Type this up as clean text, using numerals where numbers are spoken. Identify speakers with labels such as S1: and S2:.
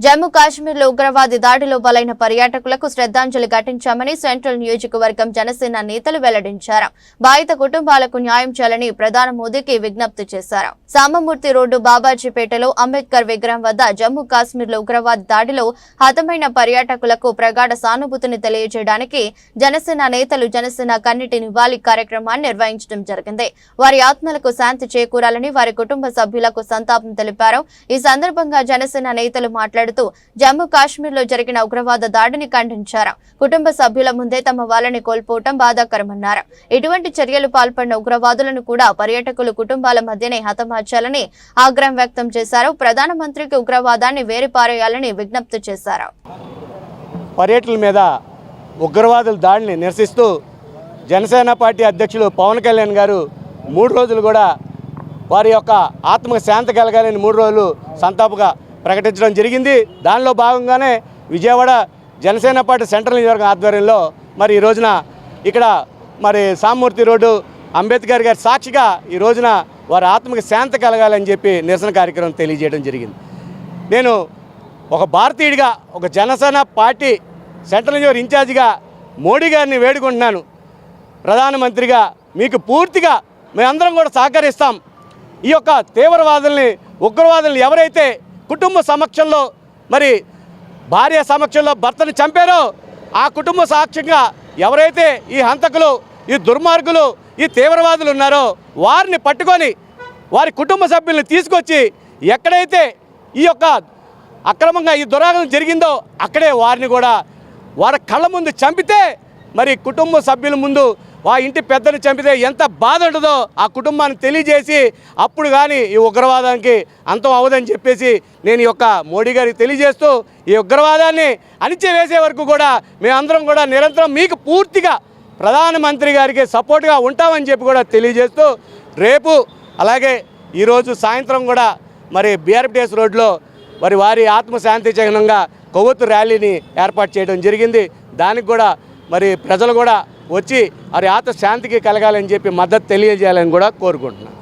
S1: జమ్మూ కాశ్మీర్లో ఉగ్రవాది దాడిలో బలైన పర్యాటకులకు శ్రద్ధాంజలి ఘటించామని సెంట్రల్ నియోజకవర్గం జనసేన నేతలు వెల్లడించారు. బాధిత కుటుంబాలకు న్యాయం చేయాలని ప్రధాని మోదీకి విజ్ఞప్తి చేశారు. సామమూర్తి రోడ్డు బాబాజీపేటలో అంబేద్కర్ విగ్రహం వద్ద జమ్మూ కాశ్మీర్లో ఉగ్రవాది దాడిలో హతమైన పర్యాటకులకు ప్రగాఢ సానుభూతిని తెలియజేయడానికి జనసేన నేతలు జనసేన కన్నీటి నివాళి కార్యక్రమాన్ని నిర్వహించడం జరిగింది. వారి ఆత్మలకు శాంతి చేకూరాలని వారి కుటుంబ సభ్యులకు సంతాపం తెలిపారు. ఈ సందర్భంగా జనసేన నేతలు మాట్లాడుతూ జమ్మూ కాశ్మీర్లో జరిగిన ఉగ్రవాద దాడిని ఖండించారు. కుటుంబ సభ్యుల ముందే తమ వాళ్ళని కోల్పోవటం బాధాకరమన్నారు. ఇటువంటి చర్యలు పాల్పడిన ఉగ్రవాదులను కూడా పర్యాటకులు కుటుంబాల మధ్యనే హతమార్చాలని ఆగ్రహం వ్యక్తం చేశారు. ప్రధానమంత్రికి ఉగ్రవాదాన్ని వేరిపారేయాలని విజ్ఞప్తి చేశారు.
S2: పర్యాటకుల మీద ఉగ్రవాదుల దాడిని నిరసిస్తూ జనసేన పార్టీ అధ్యక్షులు పవన్ కళ్యాణ్ గారు 3 రోజులు కూడా వారి యొక్క ఆత్మకు శాంతి కలగాలని 3 రోజులు సంతాపంగా ప్రకటించడం జరిగింది. దానిలో భాగంగానే విజయవాడ జనసేన పార్టీ సెంట్రల్ నియోజకవర్గం ఆధ్వర్యంలో మరి ఈ రోజున ఇక్కడ మరి సామమూర్తి రోడ్డు అంబేద్కర్ గారి సాక్షిగా ఈ రోజున వారి ఆత్మకి శాంతి కలగాలని చెప్పి నిరసన కార్యక్రమం తెలియజేయడం జరిగింది. నేను ఒక భారతీయుడిగా ఒక జనసేన పార్టీ సెంట్రల్ నియోజకవర్గ ఇన్ఛార్జిగా మోడీ గారిని వేడుకుంటున్నాను. ప్రధానమంత్రిగా మీకు పూర్తిగా మేమందరం కూడా సహకరిస్తాం. ఈ యొక్క తీవ్రవాదుల్ని ఉగ్రవాదుల్ని ఎవరైతే కుటుంబ సమక్షంలో మరి భార్య సమక్షంలో భర్తను చంపారో ఆ కుటుంబ సాక్ష్యంగా ఎవరైతే ఈ హంతకులు ఈ దుర్మార్గులు ఈ తీవ్రవాదులు ఉన్నారో వారిని పట్టుకొని వారి కుటుంబ సభ్యుల్ని తీసుకొచ్చి ఎక్కడైతే ఈ యొక్క అక్రమంగా ఈ దురాగతం జరిగిందో అక్కడే వారిని కూడా వారి కళ్ళ ముందు చంపితే మరి కుటుంబ సభ్యుల ముందు ఆ ఇంటి పెద్దను చంపితే ఎంత బాధ ఉంటుందో ఆ కుటుంబాన్ని తెలియజేసి అప్పుడు కానీ ఈ ఉగ్రవాదానికి అంతం అవ్వదని చెప్పేసి నేను ఈ యొక్క మోడీ గారికి తెలియజేస్తూ ఈ ఉగ్రవాదాన్ని అణిచివేసే వరకు కూడా మేమందరం కూడా నిరంతరం మీకు పూర్తిగా ప్రధానమంత్రి గారికి సపోర్ట్గా ఉంటామని చెప్పి కూడా తెలియజేస్తూ రేపు అలాగే ఈరోజు సాయంత్రం కూడా మరి బీఆర్పిఎస్ రోడ్లో మరి వారి ఆత్మశాంతి చిహ్నంగా కొవ్వొత్తు ర్యాలీని ఏర్పాటు చేయడం జరిగింది. దానికి కూడా మరి ప్రజలు కూడా వచ్చి వారి ఆత్మ శాంతికి కలగాలని చెప్పి మద్దతు తెలియజేయాలని కూడా కోరుకుంటున్నాను.